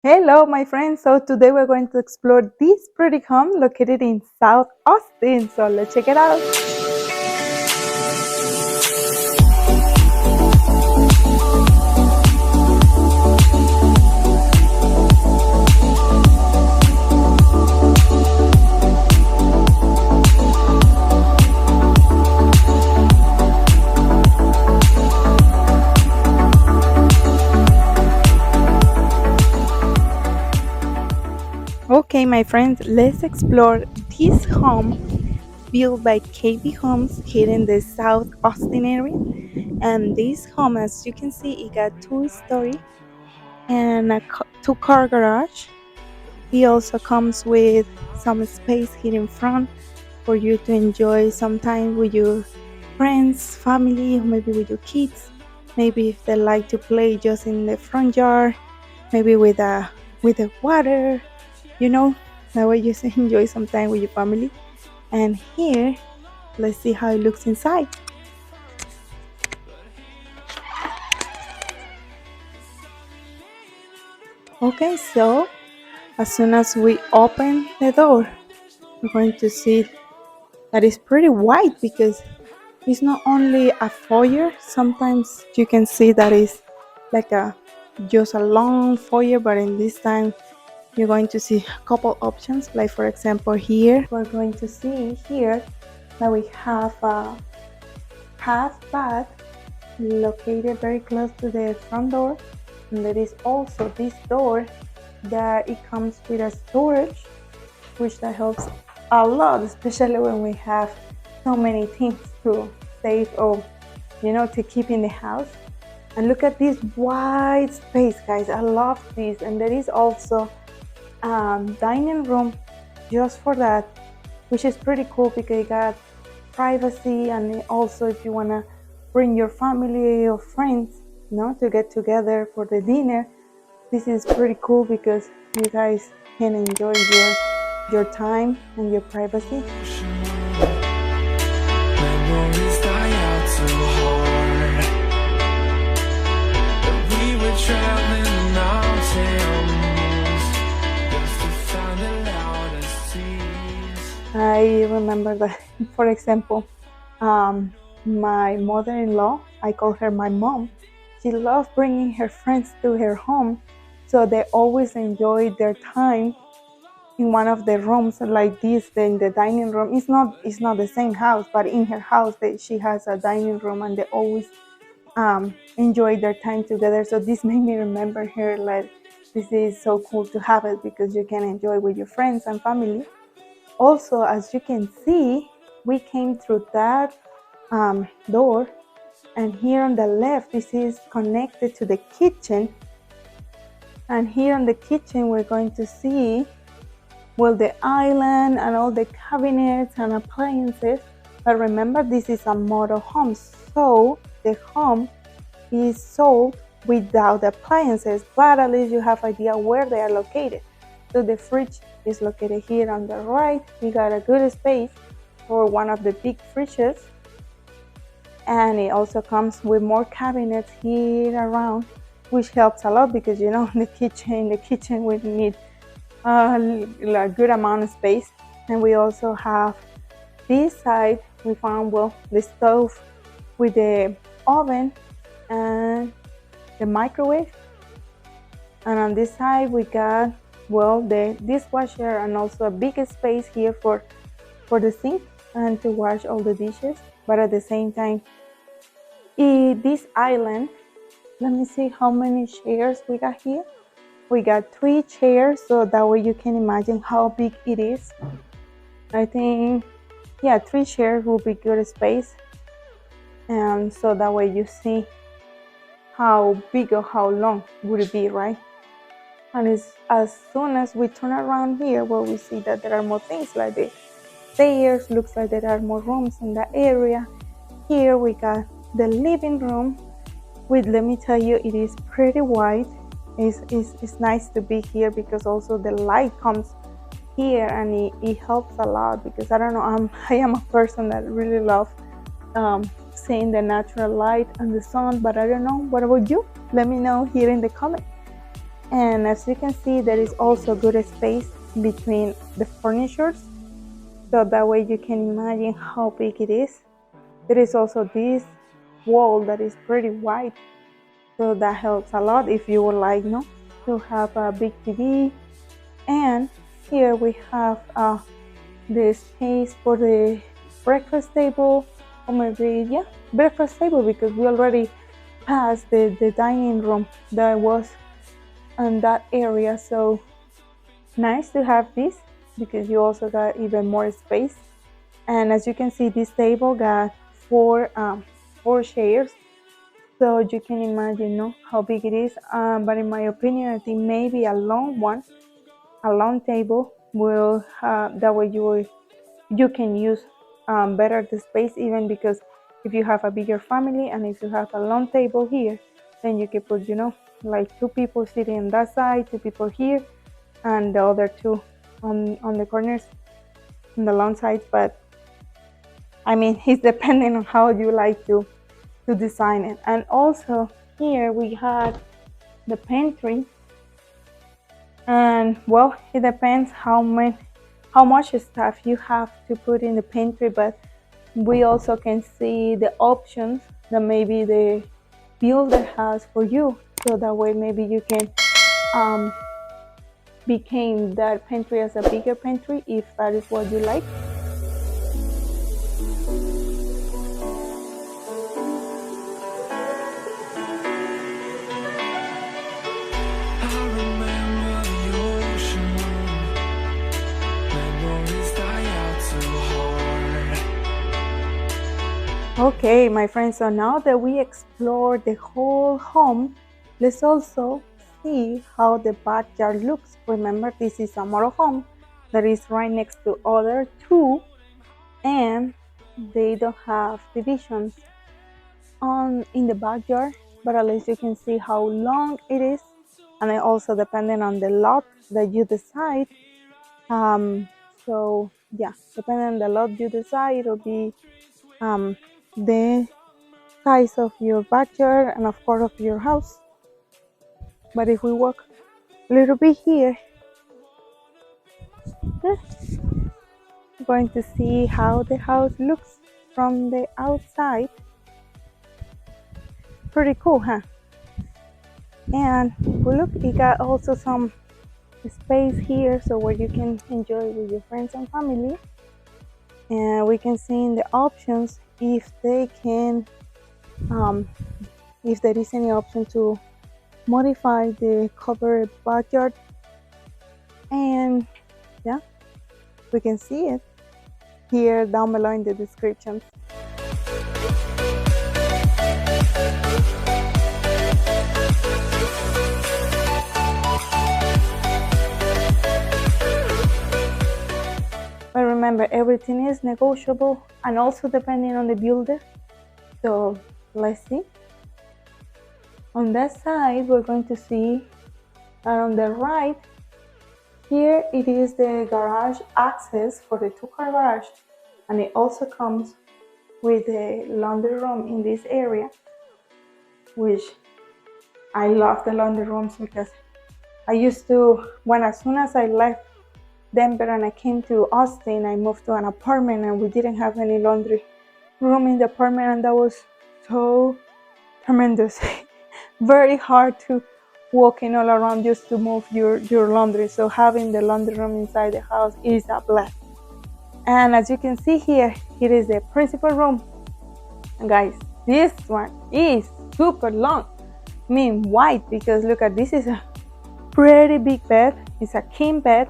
Hello, my friends. So today we're going to explore this pretty home located in South Austin. So let's check it out. Okay, my friends, let's explore this home built by KB Homes here in the South Austin area. And this home, as you can see, it got two-story and a two-car garage. It also comes with some space here in front for you to enjoy some time with your friends, family, or maybe with your kids. Maybe if they like to play just in the front yard, maybe with the water, you know, that way you enjoy some time with your family. And here, let's see how it looks inside. Okay, so as soon as we open the door, we're going to see that it's pretty wide because it's not only a foyer. Sometimes you can see that it's like a just a long foyer, but in this time you're going to see a couple options. Like for example, here we're going to see here that we have a half bath located very close to the front door, and there is also this door that it comes with a storage, which that helps a lot, especially when we have so many things to save or to keep in the house. And look at this wide space, guys. I love this. And there is also dining room just for that, which is pretty cool because you got privacy. And also if you want to bring your family or friends to get together for the dinner, this is pretty cool because you guys can enjoy your time and your privacy. Memories die out too hard. We were traveling mountains just to find the loudest seas. I remember that, for example, my mother-in-law, I call her my mom, she loved bringing her friends to her home, so they always enjoyed their time in one of the rooms like this. In the dining room, it's not the same house, but in her house she has a dining room, and they always enjoy their time together. So this made me remember her, like this is so cool to have it because you can enjoy with your friends and family. Also, as you can see, we came through that door, and here on the left, this is connected to the kitchen. And here on the kitchen, we're going to see, well, the island and all the cabinets and appliances. But remember, this is a model home, so the home is sold without appliances, but at least you have idea where they are located. So the fridge is located here on the right. We got a good space for one of the big fridges, and it also comes with more cabinets here around, which helps a lot because in the kitchen we need a good amount of space. And we also have this side, we found, well, the stove with the oven and the microwave. And on this side we got, well, the dishwasher and also a big space here for the sink and to wash all the dishes. But at the same time, this island, let me see how many chairs we got here. We got 3 chairs, so that way you can imagine how big it is. I think, yeah, 3 chairs will be good space, and so that way you see how big or how long would it be, right? And as soon as we turn around here, well, we see that there are more things like the stairs. Looks like there are more rooms in that area. Here we got the living room, with, let me tell you, it is pretty wide. It's nice to be here because also the light comes here, and it helps a lot because I don't know, I am a person that really loves seeing the natural light and the sun, but I don't know, what about you? Let me know here in the comments. And as you can see, there is also good space between the furnitures, so that way you can imagine how big it is. There is also this wall that is pretty wide, so that helps a lot if you would like, no, to have a big TV. And here we have the space for the breakfast table, or maybe, yeah, breakfast table, because we already passed the dining room that was in that area. So nice to have this, because you also got even more space. And as you can see, this table got four chairs, so you can imagine, no, how big it is. But in my opinion, I think maybe a long one, a long table will that way you can use better the space, even because if you have a bigger family and if you have a long table here, then you can put, like two people sitting on that side, two people here, and the other two on the corners, on the long sides. But I mean, it's depending on how you like to design it. And also here we had the pantry, and well, it depends how much stuff you have to put in the pantry. But we also can see the options that maybe the builder has for you, so that way maybe you can um, become that pantry as a bigger pantry if that is what you like. I remember the ocean memories die out too hard. Okay, my friends, so now that we explored the whole home, let's also see how the backyard looks. Remember, this is a model home that is right next to other two, and they don't have divisions on in the backyard, but at least you can see how long it is. And then also depending on the lot that you decide. Um, so yeah, depending on the lot you decide, it'll be the size of your backyard and of course of your house. But if we walk a little bit here, we're going to see how the house looks from the outside. Pretty cool, huh? And we look, it got also some space here, so where you can enjoy with your friends and family. And we can see in the options if they can, um, if there is any option to modify the covered backyard. And yeah, we can see it here down below in the description. But remember, everything is negotiable and also depending on the builder. So let's see. On that side, we're going to see that on the right, here it is the garage access for the two-car garage, and it also comes with a laundry room in this area, which I love the laundry rooms, because I used to, as soon as I left Denver and I came to Austin, I moved to an apartment and we didn't have any laundry room in the apartment, and that was so tremendous. Very hard to walking all around just to move your laundry. So having the laundry room inside the house is a blessing. And as you can see here, it is the principal room. And guys, this one is super long. I mean wide, because look at this, is a pretty big bed. It's a king bed,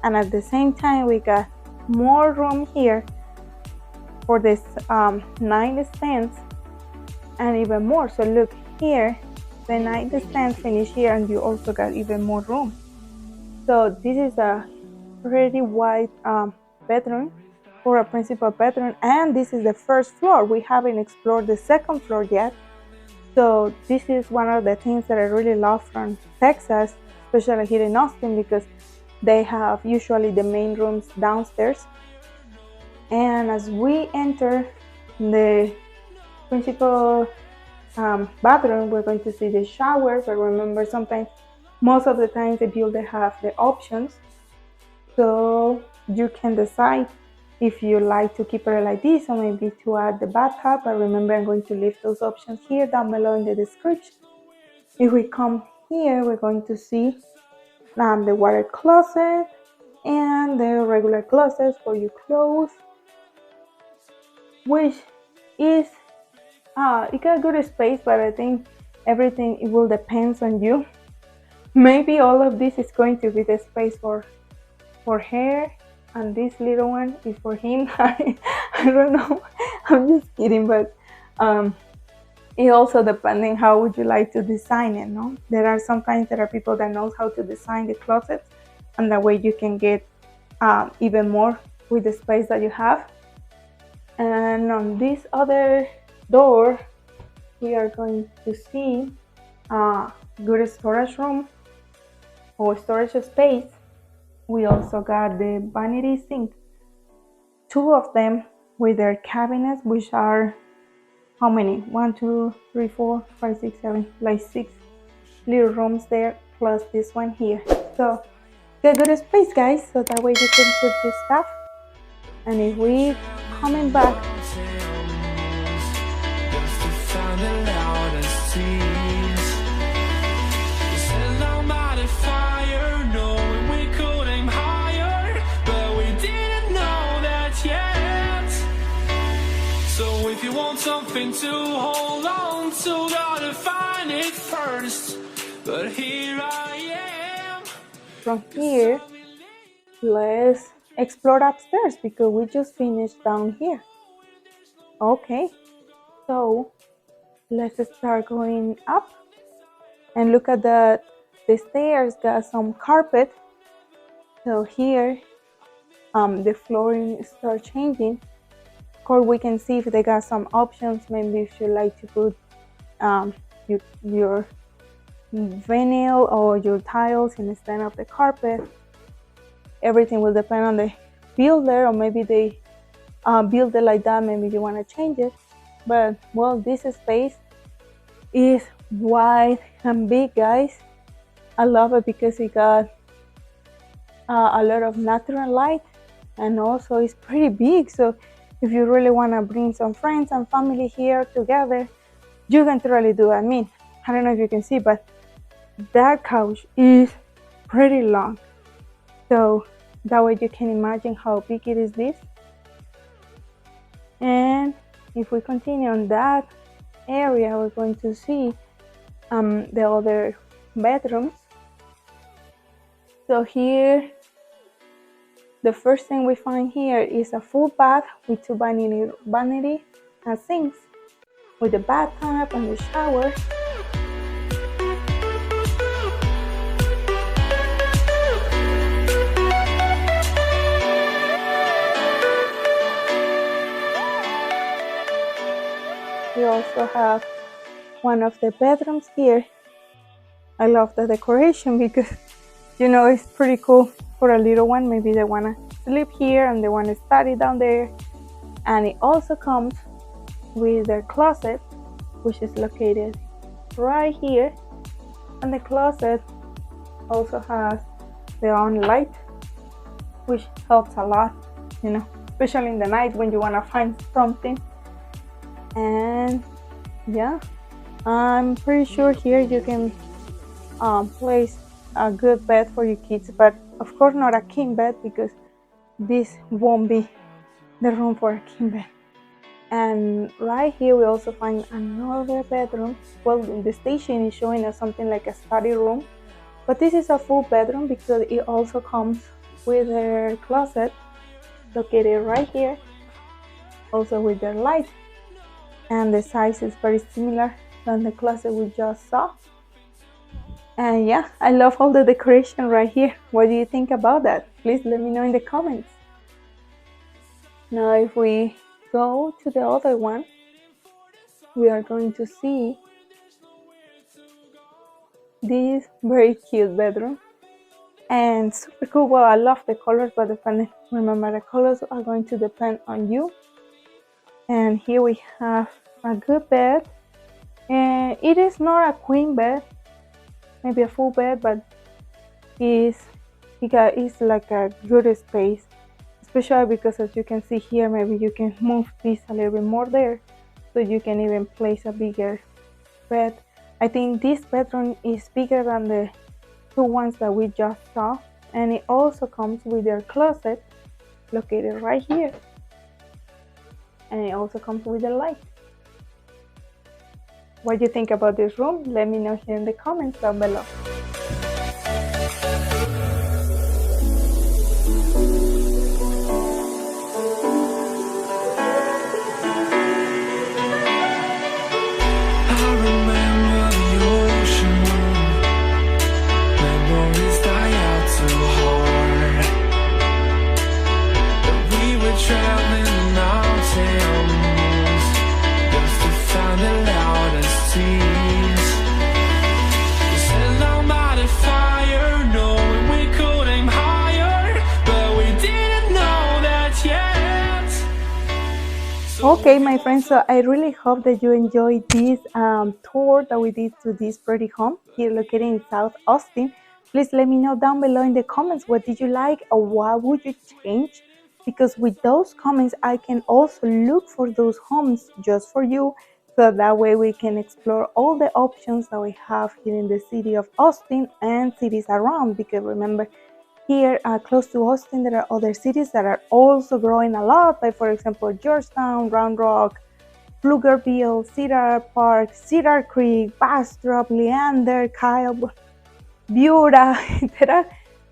and at the same time we got more room here for this 9 stands and even more. So look here, the 9 stands finish here, and you also got even more room. So this is a pretty wide bedroom for a principal bedroom, and this is the first floor. We haven't explored the second floor yet. So this is one of the things that I really love from Texas, especially here in Austin, because they have usually the main rooms downstairs. And as we enter the principal bathroom, we're going to see the shower. But remember, sometimes Most of the times the builder have the options, so you can decide if you like to keep it like this or maybe to add the bathtub. But remember, I'm going to leave those options here down below in the description. If we come here, we're going to see the water closet and the regular closets for your clothes, which is it got good space, but I think everything it will depends on you. Maybe all of this is going to be the space for her, and this little one is for him. I don't know. I'm just kidding, but it also depending how would you like to design it. No, sometimes there are people that knows how to design the closets, and that way you can get even more with the space that you have. And on this other door, we are going to see a good storage room or storage space. We also got the vanity sink, two of them with their cabinets, which are how many? 1, 2, 3, 4, 5, 6, 7, like 6 little rooms there, plus this one here. So get good space, guys, so that way you can put your stuff. And if we coming back, something to hold on to, gotta find it first. But here I am. From here, let's explore upstairs because we just finished down here. Okay, so let's start going up and look at the stairs. Got some carpet. So here, the flooring start changing. Of course, we can see if they got some options. Maybe if you like to put your vinyl or your tiles instead of the carpet. Everything will depend on the builder, or maybe they build it like that. Maybe you want to change it. But well, this space is wide and big, guys. I love it because it got a lot of natural light, and also it's pretty big. So if you really want to bring some friends and family here together, you can totally do that. I mean, I don't know if you can see, but that couch is pretty long. So that way you can imagine how big it is this. And if we continue on that area, we're going to see the other bedrooms. So here, the first thing we find here is a full bath with two vanity sinks with the bathtub and the shower. We also have one of the bedrooms here. I love the decoration because, you know, it's pretty cool for a little one. Maybe they want to sleep here and they want to study down there. And it also comes with their closet, which is located right here. And the closet also has their own light, which helps a lot, you know, especially in the night when you want to find something. And yeah, I'm pretty sure here you can place a good bed for your kids, but of course not a king bed because this won't be the room for a king bed. And right here we also find another bedroom. Well, the station is showing us something like a study room, but this is a full bedroom because it also comes with their closet located right here, also with their light. And the size is very similar than the closet we just saw. And yeah, I love all the decoration right here. What do you think about that? Please let me know in the comments. Now if we go to the other one, we are going to see this very cute bedroom and super cool. Well, I love the colors, but remember the colors are going to depend on you. And here we have a good bed, and it is not a queen bed, maybe a full bed, but is it's like a good space, especially because as you can see here, maybe you can move this a little bit more there, so you can even place a bigger bed. I think this bedroom is bigger than the two ones that we just saw, and it also comes with their closet located right here, and it also comes with a light. What do you think about this room? Let me know here in the comments down below. I remember the ocean room. Memories die out too hard. But we were traveling mountains just to find the loudest tears. We set our mind at fire, knowing we could aim higher, but we didn't know that yet. Okay, my friends, so I really hope that you enjoyed this tour that we did to this pretty home here located in South Austin. Please let me know down below in the comments what did you like or what would you change, because with those comments I can also look for those homes just for you, so that way we can explore all the options that we have here in the city of Austin and cities around. Because remember, here, close to Austin, there are other cities that are also growing a lot, like for example, Georgetown, Round Rock, Pflugerville, Cedar Park, Cedar Creek, Bastrop, Leander, Kyle, Buda. There are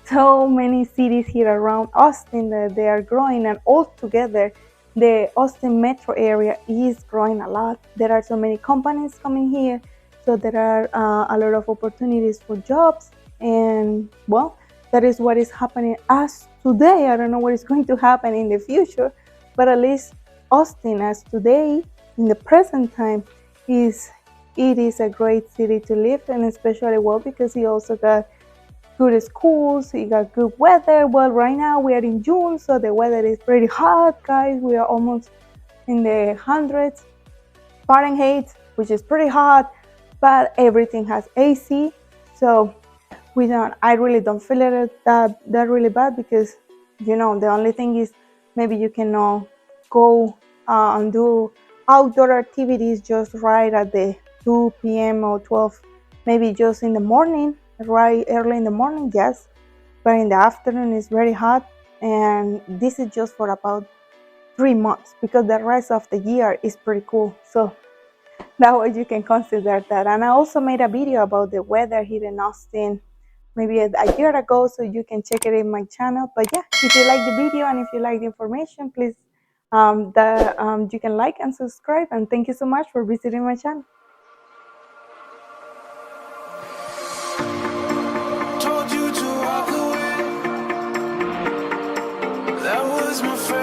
so many cities here around Austin that they are growing, and all together, the Austin metro area is growing a lot. There are so many companies coming here, so there are a lot of opportunities for jobs, and well, that is what is happening as today. I don't know what is going to happen in the future, but at least Austin as today, in the present time, is it is a great city to live in, especially well because he also got good schools, he got good weather. Well, right now we are in June, so the weather is pretty hot, guys. We are almost in the hundreds Fahrenheit, which is pretty hot, but everything has AC, so we don't. I really don't feel it that really bad, because the only thing is maybe you cannot go and do outdoor activities just right at the 2 p.m. or 12, maybe just in the morning, right early in the morning, yes, but in the afternoon it's very hot, and this is just for about 3 months, because the rest of the year is pretty cool. So that way you can consider that. And I also made a video about the weather here in Austin maybe a year ago, so you can check it in my channel. But yeah, if you like the video and if you like the information, please you can like and subscribe, and thank you so much for visiting my channel. Told you to walk away. That was my first